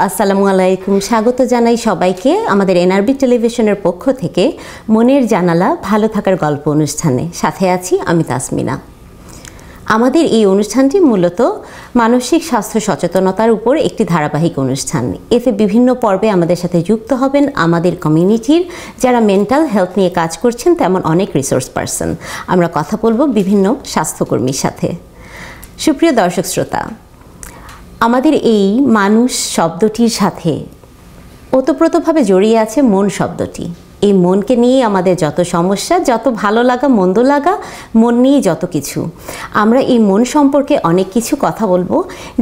আসসালামু আলাইকুম। স্বাগত জানাই সবাইকে আমাদের এনআরবি টেলিভিশনের পক্ষ থেকে মনের জানালা ভালো থাকার গল্প অনুষ্ঠানে। সাথে আছি আমি তাসমিনা। আমাদের এই অনুষ্ঠানটি মূলত মানসিক স্বাস্থ্য সচেতনতার উপর একটি ধারাবাহিক অনুষ্ঠান। এতে বিভিন্ন পর্বে আমাদের সাথে যুক্ত হবেন আমাদের কমিউনিটির যারা মেন্টাল হেলথ নিয়ে কাজ করছেন তেমন অনেক রিসোর্স পারসন। আমরা কথা বলবো বিভিন্ন স্বাস্থ্যকর্মীর সাথে। সুপ্রিয় দর্শক শ্রোতা, আমাদের এই মানুষ শব্দটির সাথে ওতপ্রোতভাবে জড়িয়ে আছে মন শব্দটি। এই মনকে নিয়ে আমাদের যত সমস্যা, যত ভালো লাগা মন্দ লাগা, মন নিয়ে যত কিছু। আমরা এই মন সম্পর্কে অনেক কিছু কথা বলবো।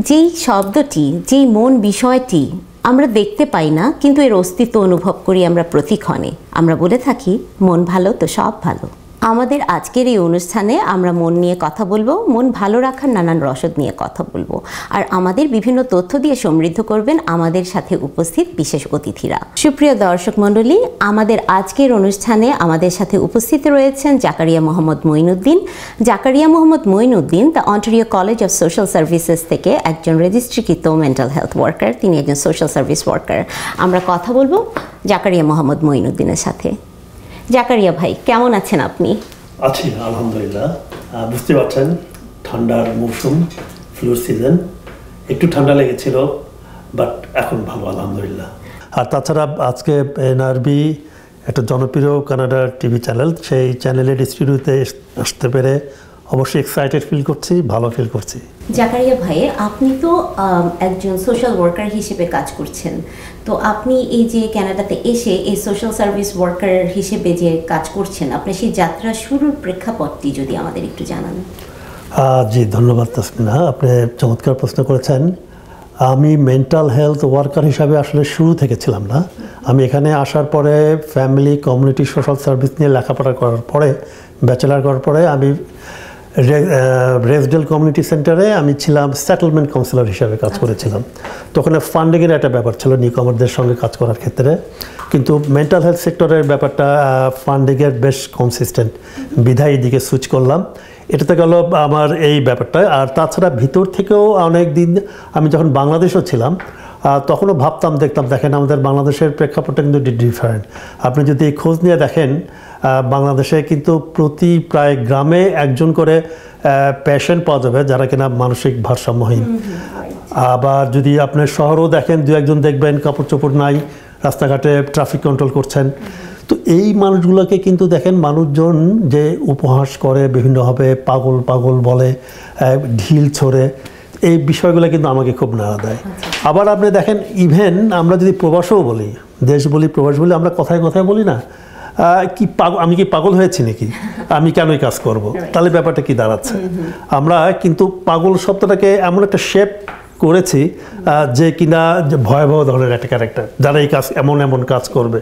যেই শব্দটি, যেই মন বিষয়টি আমরা দেখতে পাই না, কিন্তু এর অস্তিত্ব অনুভব করি আমরা প্রতিক্ষণে। আমরা বলে থাকি মন ভালো তো সব ভালো। আমাদের আজকের এই অনুষ্ঠানে আমরা মন নিয়ে কথা বলবো, মন ভালো রাখার নানান রসদ নিয়ে কথা বলবো। আর আমাদের বিভিন্ন তথ্য দিয়ে সমৃদ্ধ করবেন আমাদের সাথে উপস্থিত বিশেষ অতিথিরা। সুপ্রিয় দর্শক মণ্ডলী, আমাদের আজকের অনুষ্ঠানে আমাদের সাথে উপস্থিত রয়েছেন Zakaria Mohammad Moinuddin. Zakaria Mohammad Moinuddin the Ontario college of social services থেকে একজন রেজিস্ট্রিকৃত মেন্টাল হেলথ ওয়ার্কার। তিনি একজন সোশ্যাল সার্ভিস ওয়ার্কার। আমরা কথা বলবো জাকারিয়া মোহাম্মদ মঈনুদ্দিনের সাথে। জাকারিয়া ভাই, কেমন আছেন আপনি? আছি আলহামদুলিল্লাহ। বুঝতে পারছেন ঠান্ডার মৌসুম, ফ্লু সিজন, একটু ঠান্ডা লেগেছিল, বাট এখন ভালো আলহামদুলিল্লাহ। আর তাছাড়া আজকে এনআরবি একটা জনপ্রিয় কানাডার টিভি চ্যানেল, সেই চ্যানেলের স্টুডিওতে আসতে পেরে অবশ্যই এক্সাইটেড ফিল করছি, ভালো ফিল করছি। জাকারিয়া ভাই, আপনি তো একজন সোশ্যাল ওয়ার্কার হিসেবে কাজ করছেন। তো আপনি এই যে কানাডাতে এসে এই সোশ্যাল সার্ভিস ওয়ার্কার হিসেবে যে কাজ করছেন, আপনি সেই যাত্রা শুরুর প্রেক্ষাপটটি যদি আমাদের একটু জানান। জি, ধন্যবাদ তাসমিনা, আপনি চমৎকার প্রশ্ন করেছেন। আমি মেন্টাল হেলথ ওয়ার্কার হিসাবে আসলে শুরু থেকে ছিলাম না। আমি এখানে আসার পরে ফ্যামিলি কমিউনিটি সোশ্যাল সার্ভিস নিয়ে লেখাপড়া করার পরে, ব্যাচেলার করার পরে আমি রেসডেল কমিউনিটি সেন্টারে আমি ছিলাম সেটেলমেন্ট কাউন্সিলর হিসাবে কাজ করেছিলাম। তখন ফান্ডিংয়ের একটা ব্যাপার ছিল নিউকামারদের সঙ্গে কাজ করার ক্ষেত্রে, কিন্তু মেন্টাল হেলথ সেক্টরের ব্যাপারটা ফান্ডিংয়ের বেশ কনসিস্টেন্ট বিধায় এদিকে সুইচ করলাম। এটাতে গেল আমার এই ব্যাপারটা। আর তাছাড়া ভিতর থেকেও অনেক দিন আমি যখন বাংলাদেশও ছিলাম তখনও ভাবতাম, দেখেন আমাদের বাংলাদেশের প্রেক্ষাপটটা কিন্তু ডিফারেন্ট। আপনি যদি খোঁজ নিয়ে দেখেন, বাংলাদেশে কিন্তু প্রতি প্রায় গ্রামে একজন করে পেশেন্ট পাওয়া যাবে যারা কিনা মানসিক ভারসাম্যহীন। আবার যদি আপনার শহরও দেখেন, দু একজন দেখবেন কাপড় চোপড় নাই, রাস্তাঘাটে ট্রাফিক কন্ট্রোল করছেন। তো এই মানুষগুলোকে কিন্তু দেখেন মানুষজন যে উপহাস করে, বিভিন্নভাবে পাগল পাগল বলে, ঢিল ছোড়ে, এই বিষয়গুলো কিন্তু আমাকে খুব নাড়া দেয়। আবার আপনি দেখেন, ইভেন আমরা যদি প্রবাসও বলি, দেশ বলি, প্রবাস বলি, আমরা কথায় কথায় বলি না কি আমি কি পাগল হয়েছি নাকি, আমি কেনই কাজ করব, তাহলে ব্যাপারটা কি দাঁড়াচ্ছে? আমরা কিন্তু পাগল শব্দটাকে এমন একটা শেপ করেছি যে কিনা ভয়াবহ ধরনের একটা ক্যারেক্টার, যারা এই কাজ এমন এমন কাজ করবে।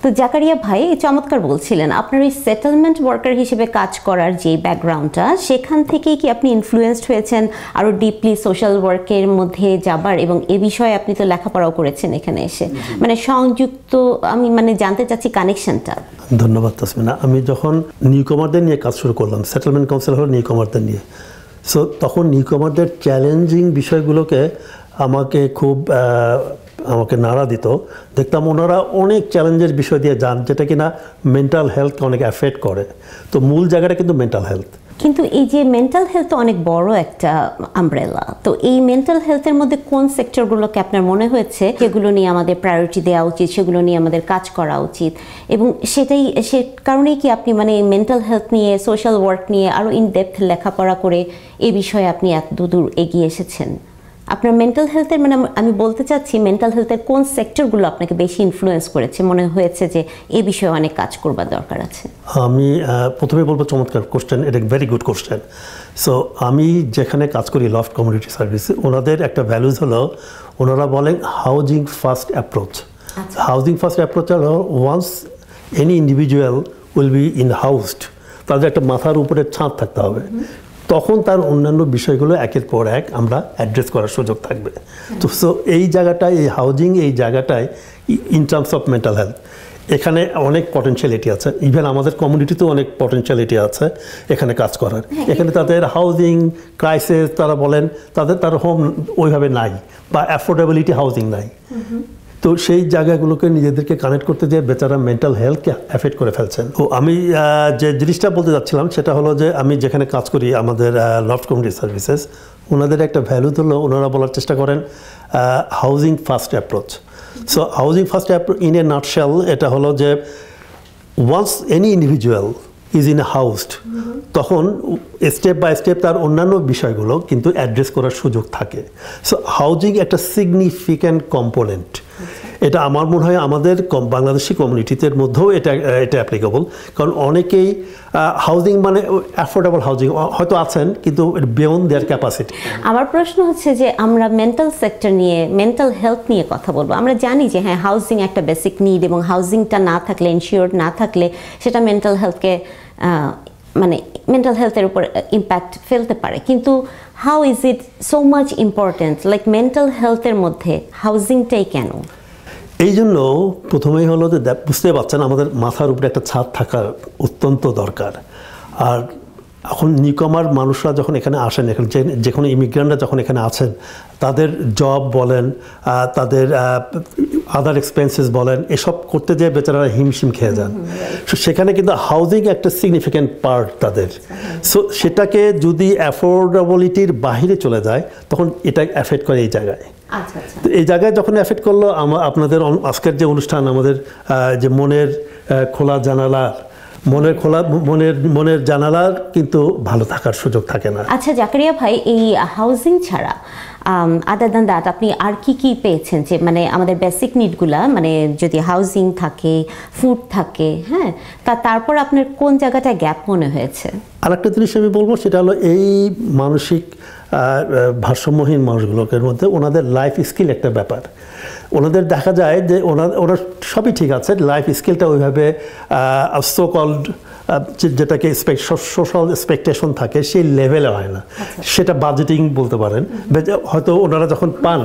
তো জাকারিয়া ভাই, চমৎকার বলছিলেন আপনার এই সেটেলমেন্ট ওয়ার্কার হিসেবে কাজ করার যে ব্যাকগ্রাউন্ডটা, সেখান থেকেই কি আপনি ইনফ্লুয়েসড হয়েছেন আরও ডিপলি সোশ্যাল ওয়ার্কের মধ্যে যাবার, এবং এ বিষয়ে আপনি তো লেখাপড়াও করেছেন এখানে এসে, মানে সংযুক্ত, আমি মানে জানতে চাচ্ছি কানেকশনটা। ধন্যবাদ তাসমিনা। আমি যখন নিউকমারদের নিয়ে কাজ শুরু করলাম, সেটেলমেন্ট কাউন্সিল হলো নিউকমারদের নিয়ে, সো তখন নিউকমারদের চ্যালেঞ্জিং বিষয়গুলোকে আমাকে নাড়া দিত। দেখতাম ওনারা অনেক চ্যালেঞ্জের বিষয় দিয়ে যান, যেটা কিনা মেন্টাল হেলথকে অনেক এফেক্ট করে। তো মূল জায়গাটা কিন্তু মেন্টাল হেলথ। কিন্তু এই যে মেন্টাল হেলথ অনেক বড় একটা আমব্রেলা, তো এই মেন্টাল হেলথের মধ্যে কোন সেক্টরগুলোকে আপনার মনে হয়েছে যেগুলো নিয়ে আমাদের প্রায়োরিটি দেওয়া উচিত, সেগুলো নিয়ে আমাদের কাজ করা উচিত, এবং সে কারণেই কি আপনি মানে মেন্টাল হেলথ নিয়ে, সোশ্যাল ওয়ার্ক নিয়ে আরও ইন ডেপথ লেখাপড়া করে এই বিষয়ে আপনি এত দূর এগিয়ে এসেছেন? আপনার মেন্টাল হেলথের, মানে আমি বলতে চাচ্ছি মেন্টাল হেলথের কোন সেক্টরগুলো আপনাকে বেশি ইনফ্লুয়েন্স করেছে, মনে হয়েছে যে এই বিষয়ে অনেক কাজ করবার দরকার আছে? আমি প্রথমে বলবো, চমৎকার কোশ্চেন, এটা ভেরি গুড কোশ্চেন। সো আমি যেখানে কাজ করি লফট কমিউনিটি সার্ভিস, ওনাদের একটা ভ্যালুজ হলো, ওনারা বলেন housing first approach. Housing first approach হলো once any individual will be in housed, তাদের একটা মাথার উপরে ছাদ থাকতে হবে, তখন তার অন্যান্য বিষয়গুলো একের পর এক আমরা অ্যাড্রেস করার সুযোগ থাকবে। তো সো এই জায়গাটায়, এই হাউজিং, এই জায়গাটায় in terms of mental health, এখানে অনেক পটেনশিয়ালিটি আছে, ইভেন আমাদের কমিউনিটিতেও অনেক পটেনশিয়ালিটি আছে এখানে কাজ করার। এখানে তাদের হাউজিং ক্রাইসিস তারা বলেন, তার হোম ওইভাবে নাই বা অ্যাফোর্ডেবিলিটি হাউজিং নাই। তো সেই জায়গাগুলোকে নিজেদেরকে কানেক্ট করতে যেয়ে বেচারা মেন্টাল হেলথকে অ্যাফেক্ট করে ফেলছেন। তো আমি যে জিনিসটা বলতে যাচ্ছিলাম সেটা হলো যে আমি যেখানে কাজ করি আমাদের লফট কমিউনিটি সার্ভিসেস, ওনাদের একটা ভ্যালু হলো ওনারা বলার চেষ্টা করেন housing first approach. So housing first approach in a nutshell এটা হলো যে once any individual is in a housed, তখন স্টেপ বাই স্টেপ তার অন্যান্য বিষয়গুলো কিন্তু অ্যাড্রেস করার সুযোগ থাকে। সো হাউজিং একটা সিগনিফিক্যান্ট কম্পোনেন্ট। এটা আমার মনে হয় আমাদের বাংলাদেশি কমিউনিটিদের মধ্যেও এটা অ্যাপ্লিকেবল, কারণ অনেকেই হাউজিং মানে অ্যাফোর্ডেবল হাউজিং হয়তো আছেন কিন্তু বিয়ন্ড দেয়ার ক্যাপাসিটি। আমার প্রশ্ন হচ্ছে যে আমরা মেন্টাল সেক্টর নিয়ে, মেন্টাল হেলথ নিয়ে কথা বলবো। আমরা জানি যে হ্যাঁ, হাউজিং একটা বেসিক নিড, এবং হাউজিংটা না থাকলে, ইনশিওর্ড না থাকলে সেটা মেন্টাল হেলথকে মানে মেন্টাল হেলথের উপর ইম্প্যাক্ট ফেলতে পারে। কিন্তু how is it so much important, like mental হেলথের মধ্যে হাউজিংটাই কেন? এই জন্য প্রথমেই হলো যে বুঝতে পারছেন আমাদের মাথার উপরে একটা ছাদ থাকার অত্যন্ত দরকার। আর এখন নিউকামার মানুষরা যখন এখানে আসেন, এখানে যে কোনো ইমিগ্রেন্টরা যখন এখানে আছেন, তাদের জব বলেন, তাদের আদার এক্সপেন্সেস বলেন, এসব করতে যেয়ে বেচারারা হিমশিম খেয়ে যান। সো সেখানে কিন্তু হাউজিং একটা সিগনিফিক্যান্ট পার্ট তাদের। সো সেটাকে যদি অ্যাফোর্ডেবিলিটির বাহিরে চলে যায় তখন এটা অ্যাফেক্ট করে এই জায়গায়। তো এই জায়গায় যখন এফেক্ট করলো, আপনাদের আজকের যে অনুষ্ঠান, আমাদের যে মনের খোলা জানালা, মনের জানালার কিন্তু ভালো থাকার সুযোগ থাকে না। আচ্ছা জাকারিয়া ভাই, এই হাউজিং ছাড়া আদার দ্যান দ্যাট আপনি আর কি পেয়েছেন? যে মানে আমাদের বেসিক নিডগুলা, মানে যদি হাউজিং থাকে, ফুড থাকে, হ্যাঁ, তারপর আপনার কোন জায়গাটা গ্যাপ মনে হয়েছে? আরেকটা জিনিস আমি বলবো, সেটা হলো এই মানসিক ভারসাম্যহীন মানুষগুলোর মধ্যে ওনাদের লাইফ স্কিল একটা ব্যাপার। ওনাদের দেখা যায় যে ওনার সবই ঠিক আছে, লাইফ স্কিলটা ওইভাবে সো কল্ড যেটাকে সোশ্যাল এক্সপেকটেশন থাকে সেই লেভেলে হয় না। সেটা বাজেটিং বলতে পারেন, হয়তো ওনারা যখন পান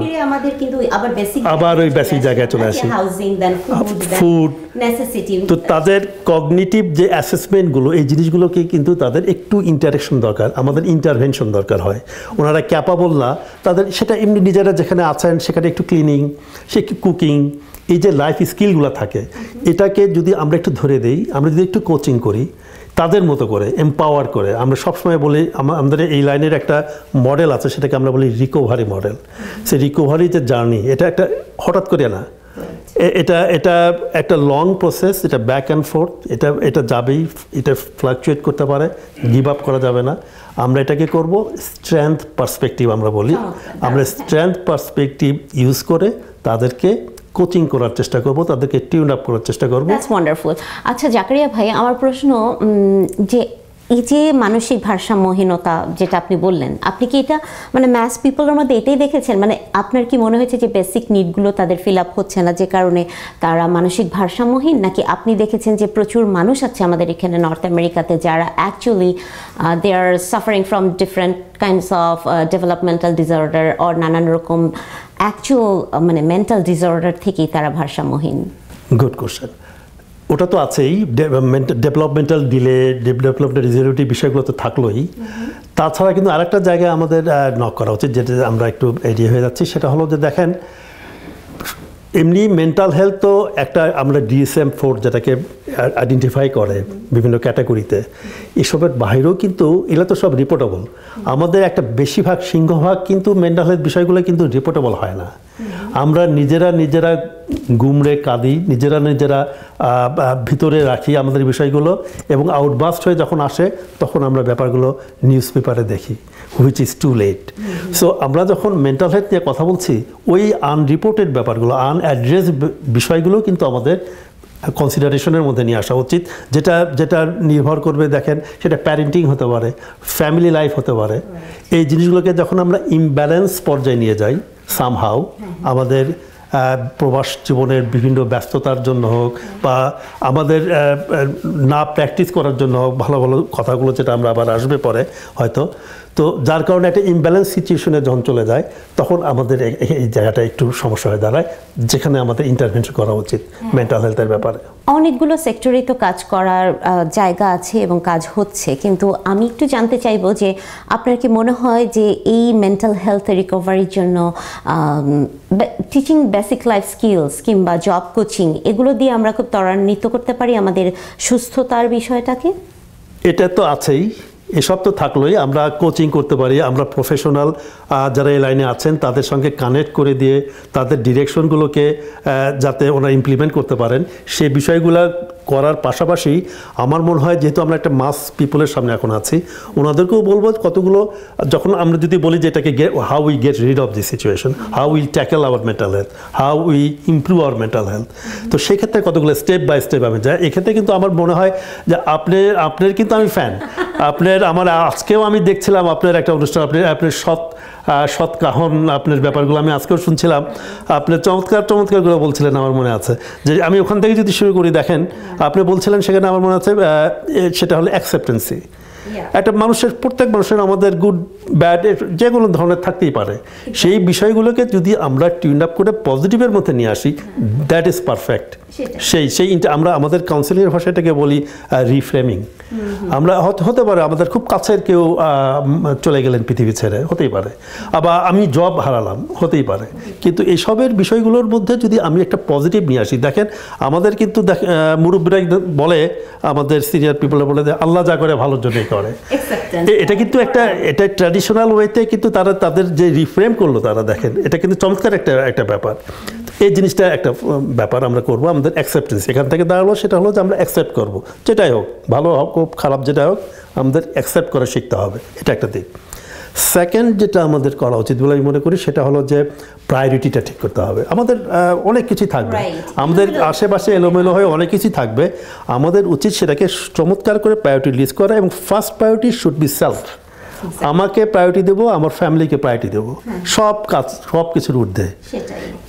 আবার ওই বেসিক জায়গায় চলে আসে, ফুড, তো তাদের কগনিটিভ যে অ্যাসেসমেন্টগুলো, এই জিনিসগুলোকে কিন্তু তাদের একটু ইন্টারেকশন দরকার, আমাদের ইন্টারভেনশন দরকার হয়। ওনারা ক্যাপাবল না, তাদের সেটা এমনি নিজেরা যেখানে আছেন সেখানে একটু ক্লিনিং, সে কুকিং, এই যে লাইফ স্কিলগুলো থাকে, এটাকে যদি আমরা একটু ধরে দিই, আমরা যদি একটু কোচিং করি তাদের মতো করে, এম্পাওয়ার করে, আমরা সবসময় বলি আমাদের এই লাইনের একটা মডেল আছে, সেটাকে আমরা বলি রিকভারি মডেল। সেই রিকভারি যে জার্নি, এটা একটা হঠাৎ করে না, এটা একটা লং প্রসেস, এটা ব্যাক অ্যান্ড ফোর্থ, এটা যাবেই, এটা ফ্লাকচুয়েট করতে পারে, গিভ আপ করা যাবে না। আমরা এটাকে করব স্ট্রেংথ পার্সপেক্টিভ, আমরা বলি, আমরা স্ট্রেংথ পার্সপেক্টিভ ইউজ করে তাদেরকে কোচিং করার চেষ্টা করব, তাদেরকে টিউন আপ করার চেষ্টা করব। That's wonderful. আচ্ছা জাকারিয়া ভাই, আমার প্রশ্ন যে এই যে মানসিক ভারসাম্যহীনতা যেটা আপনি বললেন, আপনি কি এটা মানে ম্যাস পিপলের মধ্যে এটাই দেখেছেন? মানে আপনার কি মনে হয়েছে যে বেসিক নিডগুলো তাদের ফিল আপ হচ্ছে না, যে কারণে তারা মানসিক ভারসাম্যহীন? নাকি আপনি দেখেছেন যে প্রচুর মানুষ আছে আমাদের এখানে নর্থ আমেরিকাতে যারা actually they are suffering from different kinds of developmental disorder or নানান রকম অ্যাকচুয়াল মানে মেন্টাল ডিসঅর্ডার থেকেই তারা ভারসাম্যহীন? Good question. ওটা তো আছেই, ডেভেলপমেন্টাল ডিলে, ডেভেলপমেন্টাল রিজার্ভেটিভ বিষয়গুলো তো থাকলোই। তাছাড়া কিন্তু আরেকটা জায়গায় আমাদের নক করা উচিত, যেটা আমরা একটু এড়িয়ে হয়ে যাচ্ছি, সেটা হলো যে দেখেন, এমনি মেন্টাল হেলথ তো একটা আমরা DSM-4 যেটাকে আইডেন্টিফাই করে বিভিন্ন ক্যাটাগরিতে, এসবের বাইরেও কিন্তু এগুলো তো সব রিপোর্টেবল। আমাদের একটা বেশিরভাগ সিংহভাগ কিন্তু মেন্টাল হেলথ বিষয়গুলো কিন্তু রিপোর্টেবল হয় না। আমরা নিজেরা গুমড়ে কাঁদি, নিজেরা ভিতরে রাখি আমাদের বিষয়গুলো, এবং আউটবাস্ট হয়ে যখন আসে তখন আমরা ব্যাপারগুলো নিউজ পেপারে দেখি, which is too late. So আমরা যখন মেন্টাল হেলথ নিয়ে কথা বলছি, ওই আনরিপোর্টেড ব্যাপারগুলো, আনঅ্যাড্রেস বিষয়গুলো কিন্তু আমাদের কনসিডারেশনের মধ্যে নিয়ে আসা উচিত, যেটা নির্ভর করবে, দেখেন, সেটা প্যারেন্টিং হতে পারে, ফ্যামিলি লাইফ হতে পারে। এই জিনিসগুলোকে যখন আমরা ইমব্যালেন্স পর্যায়ে নিয়ে যাই সামহাউ, আমাদের প্রবাস জীবনের বিভিন্ন ব্যস্ততার জন্য হোক বা আমাদের না প্র্যাকটিস করার জন্য হোক, ভালো ভালো কথাগুলো যেটা আমরা আবার আসবে পরে হয়তো, তো যার কারণে একটা ইমব্যালেন্স সিচুয়েশনে যখন চলে যায় তখন আমাদের এই জায়গাটা একটু সমস্যা হয়ে দাঁড়ায়, যেখানে আমাদের ইন্টারভেনশন করা উচিত মেন্টাল হেলথের ব্যাপারে। অনেকগুলো সেক্টরেই তো কাজ করার জায়গা আছে এবং কাজ হচ্ছে, কিন্তু আমি একটু জানতে চাইবো যে আপনার কি মনে হয় যে এই মেন্টাল হেলথ রিকভারির জন্য টিচিং বেসিক লাইফ স্কিলস কিংবা জব কোচিং এগুলো দিয়ে আমরা খুব ত্বরান্বিত করতে পারি আমাদের সুস্থতার বিষয়টাকে? এটা তো আছেই, এসব তো থাকলোই। আমরা কোচিং করতে পারি, আমরা প্রফেশনাল যারা এই লাইনে আছেন তাদের সঙ্গে কানেক্ট করে দিয়ে তাদের ডিরেকশনগুলোকে যাতে ওনারা ইমপ্লিমেন্ট করতে পারেন সেই বিষয়গুলো করার পাশাপাশি আমার মনে হয় যেহেতু আমরা একটা মাস পিপলের সামনে এখন আছি, ওনাদেরকেও বলবো কতগুলো, যখন আমরা যদি বলি যে এটাকে how we get rid of this situation, how we tackle hour mental health, how we improve hour mental health, তো সেক্ষেত্রে কতগুলো স্টেপ বাই স্টেপ আমি যাই। এক্ষেত্রে কিন্তু আমার মনে হয় যে আপনার কিন্তু আমি ফ্যান, আমার আজকেও আমি দেখছিলাম আপনার একটা অনুষ্ঠান, আপনার সৎ কাহন আপনার ব্যাপারগুলো আমি আজকেও শুনছিলাম, আপনার চমৎকারগুলো বলছিলেন, আমার মনে আছে যে আমি ওখান থেকে যদি শুরু করি, দেখেন আপনি বলছিলেন সেখানে আমার মনে আছে সেটা হলো অ্যাকসেপ্টেন্সি। একটা প্রত্যেক মানুষের আমাদের গুড ব্যাড যে কোনো ধরনের থাকতেই পারে, সেই বিষয়গুলোকে যদি আমরা টিউন আপ করে পজিটিভের মধ্যে নিয়ে আসি, দ্যাট ইজ পারফেক্ট। আমরা আমাদের কাউন্সিলিংয়ের ভাষাটাকে বলি রিফ্রেমিং। আমরা হতে পারে আমাদের খুব কাছের কেউ চলে গেলেন পৃথিবী ছেড়ে, হতেই পারে, আবার আমি জব হারালাম, হতেই পারে, কিন্তু এইসবের বিষয়গুলোর মধ্যে যদি আমি একটা পজিটিভ নিয়ে আসি, দেখেন আমাদের কিন্তু মুরব্বীরা বলে, আমাদের সিনিয়র পিপল বলে যে আল্লাহ যা করে ভালোর জন্যই করে। এটা কিন্তু এটা ট্র্যাডিশনাল ওয়েতে কিন্তু তারা তাদের যে রিফ্রেম করলো, তারা দেখেন এটা কিন্তু চমৎকার একটা ব্যাপার। এই জিনিসটা একটা ব্যাপার আমরা করবো, আমাদের অ্যাকসেপ্টেন্স এখান থেকে দাঁড়ালো, সেটা হলো যে আমরা অ্যাকসেপ্ট করবো, যেটাই হোক, ভালো হোক খারাপ যেটা হোক, আমাদের অ্যাকসেপ্ট করা শিখতে হবে, এটা একটা দিক। সেকেন্ড যেটা আমাদের করা উচিত বলে আমি মনে করি সেটা হলো যে প্রায়োরিটিটা ঠিক করতে হবে। আমাদের অনেক কিছুই থাকবে, আমাদের আশেপাশে এলোমেলো হয়ে অনেক কিছুই থাকবে, আমাদের উচিত সেটাকে চমৎকার করে প্রায়োরিটি লিস্ট করা, এবং first priority should be self. আমাকে প্রায়োরিটি দেবো, আমার ফ্যামিলিকে প্রায়োরিটি দেবো, সব কিছুর ঊর্ধ্বে।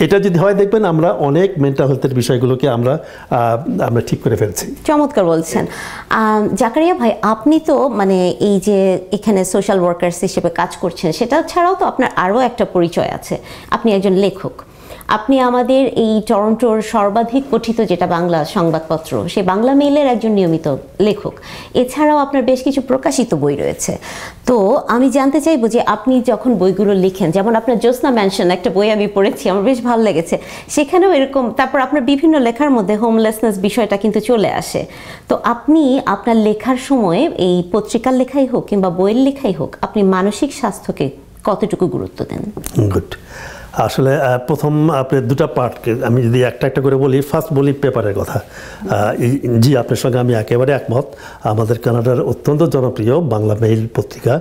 এটা যদি হয় দেখবেন আমরা অনেক মেন্টাল হেলথের বিষয়গুলোকে আমরা ঠিক করে ফেলছি। চমৎকার বলছেন জাকারিয়া ভাই। আপনি তো মানে এই যে এখানে সোশ্যাল ওয়ার্কার্স হিসেবে কাজ করছেন, সেটা ছাড়াও তো আপনার আরও একটা পরিচয় আছে, আপনি একজন লেখক। আপনি আমাদের এই টরন্টোর সর্বাধিক পঠিত যেটা বাংলা সংবাদপত্র, সেই বাংলা মেইলের একজন নিয়মিত লেখক। এছাড়াও আপনার বেশ কিছু প্রকাশিত বই রয়েছে। তো আমি জানতে চাইবো যে আপনি যখন বইগুলো লিখেন, যেমন আপনার জ্যোৎস্না ম্যানশন একটা বই আমি পড়েছি, আমার বেশ ভালো লেগেছে, সেখানেও এরকম, তারপর আপনার বিভিন্ন লেখার মধ্যে হোমলেসনেস বিষয়টা কিন্তু চলে আসে। তো আপনি আপনার লেখার সময় এই পত্রিকার লেখাই হোক কিংবা বইয়ের লেখাই হোক, আপনি মানসিক স্বাস্থ্যকে কতটুকু গুরুত্ব দেন? গুড। আসলে প্রথম আপনার দুটা পার্টকে আমি যদি একটা করে বলি, ফার্স্ট বলি পেপারের কথা। জি, আপনার সঙ্গে আমি একেবারে একমত। আমাদের কানাডার অত্যন্ত জনপ্রিয় বাংলা মেইল পত্রিকা,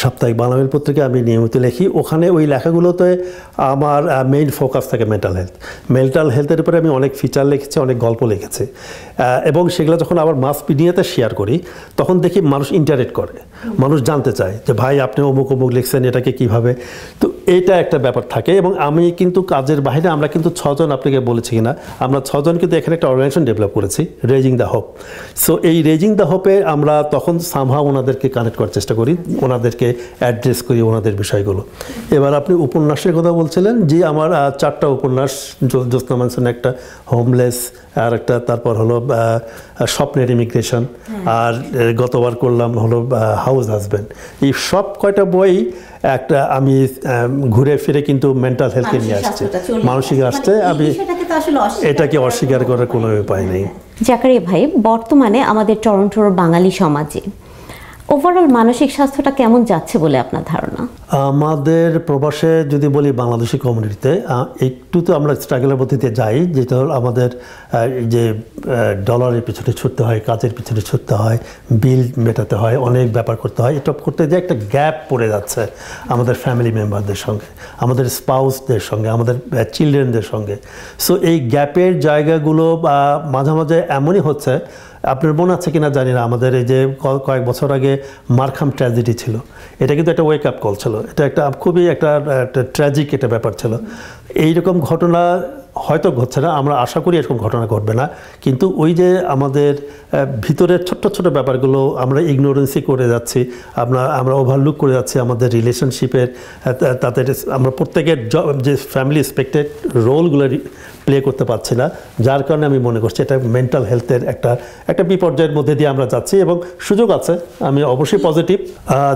সাপ্তাহিক বাংলা মেইল পত্রিকা আমি নিয়মিত লিখি। ওখানে ওই লেখাগুলোতে আমার মেইন ফোকাস থাকে মেন্টাল হেলথের উপরে আমি অনেক ফিচার লিখেছি, অনেক গল্প লিখেছি, এবং সেগুলো যখন আবার মাস মিডিয়াতে শেয়ার করি তখন দেখি মানুষ ইন্টারেক্ট করে, মানুষ জানতে চায় যে ভাই আপনি অমুক লিখছেন, এটাকে কীভাবে। তো এইটা একটা ব্যাপার থাকে। এবং আমি কিন্তু কাজের বাইরে আমরা কিন্তু 6 জন, আপনাকে বলেছি কিনা, আমরা 6 জন কিন্তু এখানে একটা অর্গানাইজেশন ডেভেলপ করেছি, রেজিং দ্য হোপ। সো এই রেজিং দ্য হোপে আমরা তখন সামহাও ওনাদেরকে কানেক্ট করার চেষ্টা করি, ওনাদেরকে অ্যাড্রেস করি ওনাদের বিষয়গুলো। এবার আপনি উপন্যাসের কথা বলছিলেন, যে আমার 4টা উপন্যাস, জ্যোৎস্না ম্যানশন একটা, হোমলেস আর একটা, তারপর হলো স্বপ্নের ইমিগ্রেশন, আর গতবার করলাম হলো হাউস হাজব্যান্ড। এই সব কয়টা বই একটা আমি ঘুরে ফিরে কিন্তু মেন্টাল হেলথকে নিয়ে আসছে, মানসিক আসছে। আমি এটাকে অস্বীকার করার কোনো উপায় নেই। জাকারিয়া ভাই, বর্তমানে আমাদের টরন্টোর বাঙালি সমাজে ওভারঅল মানসিক স্বাস্থ্যটা কেমন যাচ্ছে বলে আপনার ধারণা? আমাদের প্রবাসে যদি বলি, বাংলাদেশি কমিউনিটিতে একটু তো আমরা স্ট্রাগলের মধ্যে দিয়ে যাই, যেটা আমাদের যে ডলারের পিছনে ছুটতে হয়, কাজের পিছনে ছুটতে হয়, বিল মেটাতে হয়, অনেক ব্যাপার করতে হয়। এটা করতে যে একটা গ্যাপ পড়ে যাচ্ছে আমাদের ফ্যামিলি মেম্বারদের সঙ্গে, আমাদের স্পাউসদের সঙ্গে, আমাদের চিলড্রেনদের সঙ্গে। সো এই গ্যাপের জায়গাগুলো মাঝে মাঝে এমনই হচ্ছে, আপনার মনে আছে কিনা জানি না, আমাদের এই যে কয়েক বছর আগে মারখাম ট্র্যাজেডি ছিল, এটা কিন্তু একটা ওয়েক আপ কল ছিল, এটা একটা খুবই একটা ট্র্যাজিক একটা ব্যাপার ছিল। এইরকম ঘটনা হয়তো ঘটছে না, আমরা আশা করি এরকম ঘটনা ঘটবে না, কিন্তু ওই যে আমাদের ভিতরের ছোট্ট ছোট ব্যাপারগুলো আমরা ইগনোরেন্সই করে যাচ্ছি, আমরা ওভারলুক করে যাচ্ছি আমাদের রিলেশনশিপের, তাদের আমরা প্রত্যেকের যে ফ্যামিলি এক্সপেক্টেড রোলগুলো প্লে করতে পারছি না, যার কারণে আমি মনে করছি এটা মেন্টাল হেলথের একটা বিপর্যয়ের মধ্যে দিয়ে আমরা যাচ্ছি এবং সুযোগ আছে, আমি অবশ্যই পজিটিভ।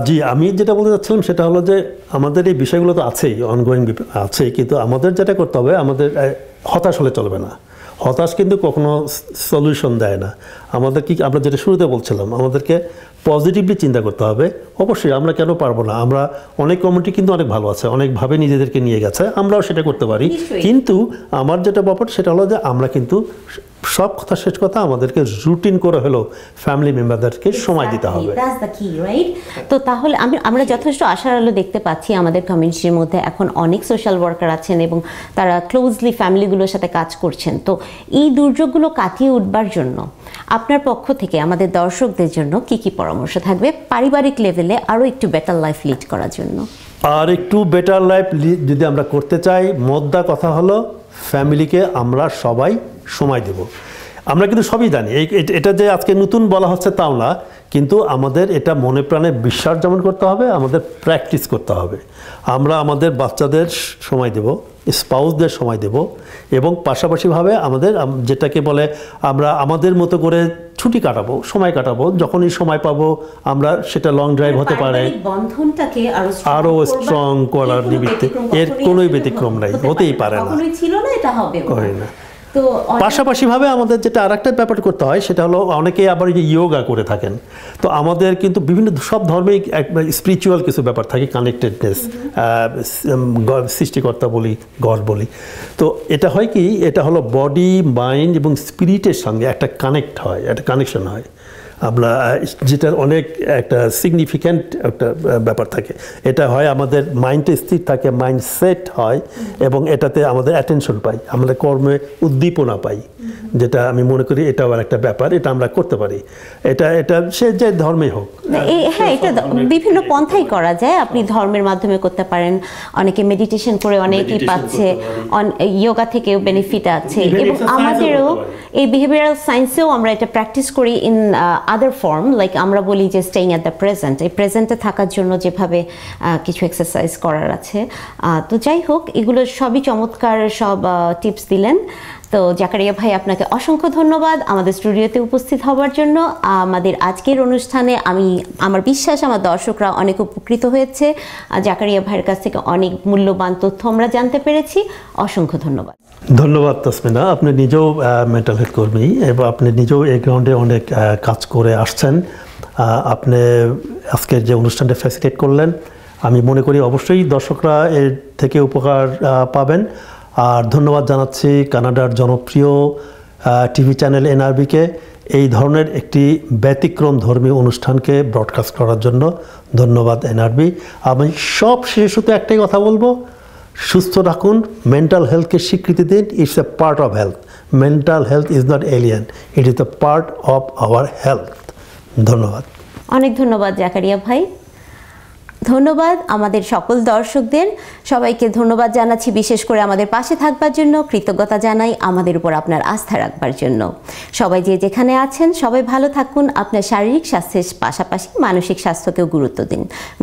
জি, আমি যেটা বলতে চাচ্ছিলাম সেটা হলো যে আমাদের এই বিষয়গুলো তো আছেই, অনগোয়িং আছেই, কিন্তু আমাদের যেটা করতে হবে, আমাদের হতাশ হলে চলবে না। হতাশ কিন্তু কখনো সলিউশন দেয় না। আমরা যেটা শুরুতে বলছিলাম, আমাদেরকে পজিটিভলি চিন্তা করতে হবে। অবশ্যই আমরা কেন পারবো না, আমরা অনেক কমিউনিটি কিন্তু অনেক ভালো আছে, অনেকভাবে নিজেদেরকে নিয়ে গেছে, আমরাও সেটা করতে পারি। কিন্তু আমার যেটা ব্যাপার সেটা হলো যে আমরা কিন্তু সব কথা শেষ কথা আমাদেরকে রুটিন করে হলো ফ্যামিলি মেম্বারদেরকে সময় দিতে হবে। তো তাহলে আমরা যথেষ্ট আশার আলো দেখতে পাচ্ছি আমাদের কমিউনিটির মধ্যে। এখন অনেক সোশ্যাল ওয়ার্কার আছেন এবং তারা ক্লোজলি ফ্যামিলিগুলোর সাথে কাজ করছেন। তো এই দুর্যোগগুলো কাটিয়ে উঠবার জন্য আপনার পক্ষ থেকে আমাদের দর্শকদের জন্য কি কি পরামর্শ থাকবে পারিবারিক লেভেলে আরও একটু বেটার লাইফ লিড করার জন্য? আর একটু বেটার লাইফ যদি আমরা করতে চাই, মোদ্দা কথা হলো ফ্যামিলিকে আমরা সবাই সময় দেব। আমরা কিন্তু সবই জানি, এটা যে আজকে নতুন বলা হচ্ছে তাও না, কিন্তু আমাদের এটা মনে প্রাণে বিশ্বাস যেমন করতে হবে, আমাদের প্র্যাকটিস করতে হবে। আমরা আমাদের বাচ্চাদের সময় দেব, স্পাউসদের সময় দেব, এবং পাশাপাশিভাবে আমাদের যেটাকে বলে আমরা আমাদের মতো করে ছুটি কাটাবো, সময় কাটাবো, যখনই সময় পাবো আমরা সেটা লং ড্রাইভ হতে পারে, বন্ধনটাকে আরো স্ট্রং করার নিমিত্তে এর কোনো ব্যতিক্রম নাই, হতেই পারে না, ছিল না, এটা হবে না। পাশাপাশিভাবে আমাদের যেটা আরেকটা ব্যাপার করতে হয় সেটা হলো অনেকেই আবার এই যে ইয়োগা করে থাকেন। তো আমাদের কিন্তু বিভিন্ন সব ধর্মেই স্পিরিচুয়াল কিছু ব্যাপার থাকে, কানেক্টেডনেস, সৃষ্টিকর্তা বলি, গড বলি। তো এটা হয় কি, এটা হলো বডি, মাইন্ড এবং স্পিরিটের সঙ্গে একটা কানেক্ট হয়, একটা কানেকশন হয়, আমরা যেটার অনেক একটা সিগনিফিক্যান্ট একটা ব্যাপার থাকে। এটা হয় আমাদের মাইন্ডে স্থির থাকে, মাইন্ড সেট হয়, এবং এটাতে আমাদের অ্যাটেনশন পাই, আমাদের কর্মে উদ্দীপনা পাই, যেটা আমি মনে করি এটাও একটা ব্যাপার, এটা আমরা করতে পারি। এটা সে যে ধর্মেই হোক। হ্যাঁ, এটা বিভিন্ন পন্থাই করা যায়। আপনি ধর্মের মাধ্যমে করতে পারেন, অনেকে মেডিটেশন করে অনেকেই পাচ্ছে, ইয়োগা থেকেও বেনিফিট আছে, এবং আমাদেরও এই বিহেভিয়ারাল সায়েন্সেও আমরা এটা প্র্যাকটিস করি ইন আদার ফর্ম। লাইক আমরা বলি যে স্টেইং অ্যাট দ্য প্রেজেন্ট, এই প্রেজেন্টে থাকার জন্য যেভাবে কিছু এক্সারসাইজ করার আছে। তো যাই হোক, এগুলো সবই চমৎকার সব টিপস দিলেন। তো জাকারিয়া ভাই, আপনাকে অসংখ্য ধন্যবাদ আমাদের স্টুডিওতে উপস্থিত হওয়ার জন্য। আমাদের আজকের অনুষ্ঠানে আমার বিশ্বাস আমার দর্শকরা অনেক উপকৃত হয়েছে। জাকারিয়া ভাইয়ের কাছ থেকে অনেক মূল্যবান তথ্য আমরা জানতে পেরেছি। অসংখ্য ধন্যবাদ। ধন্যবাদ তাসমিনা, আপনি নিজেও মেন্টাল হেলথ কর্মী এবং আপনি নিজেও এই গ্রাউন্ডে অনেক কাজ করে আসছেন। আপনি আজকের যে অনুষ্ঠানটা ফ্যাসিলিটেট করলেন, আমি মনে করি অবশ্যই দর্শকরা এর থেকে উপকার পাবেন। আর ধন্যবাদ জানাচ্ছি কানাডার জনপ্রিয় টিভি চ্যানেল এনআরবিকে এই ধরনের একটি ব্যতিক্রম ধর্মী অনুষ্ঠানকে ব্রডকাস্ট করার জন্য। ধন্যবাদ এনআরবি। আমি সব শেষে শুধু একটাই কথা বলবো, সুস্থ রাখুন, মেন্টাল হেলথকে স্বীকৃতি দিন। It's a part of health. Mental health is not alien, it is the part of our health. ধন্যবাদ। অনেক ধন্যবাদ জাকারিয়া ভাই। ধন্যবাদ আমাদের সকল দর্শকদের, সবাইকে ধন্যবাদ জানাচ্ছি বিশেষ করে আমাদের পাশে থাকবার জন্য। কৃতজ্ঞতা জানাই আমাদের উপর আপনার আস্থা রাখবার জন্য। সবাই যে যেখানে আছেন সবাই ভালো থাকুন। আপনার শারীরিক স্বাস্থ্যের পাশাপাশি মানসিক স্বাস্থ্যকেও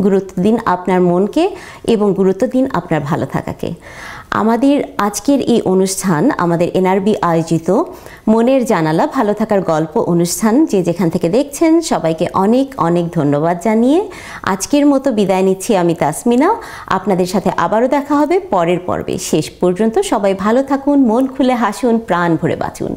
গুরুত্ব দিন আপনার মনকে, এবং গুরুত্ব দিন আপনার ভালো থাকাকে। আমাদের আজকের এই অনুষ্ঠান আমাদের এনআরবি আয়োজিত মনের জানালা ভালো থাকার গল্প অনুষ্ঠান, যে যেখান থেকে দেখছেন সবাইকে অনেক অনেক ধন্যবাদ জানিয়ে আজকের মতো বিদায় নিচ্ছি আমি তাসমিনা। আপনাদের সাথে আবারও দেখা হবে পরের পর্বে। শেষ পর্যন্ত সবাই ভালো থাকুন, মন খুলে হাসুন, প্রাণ ভরে বাঁচুন।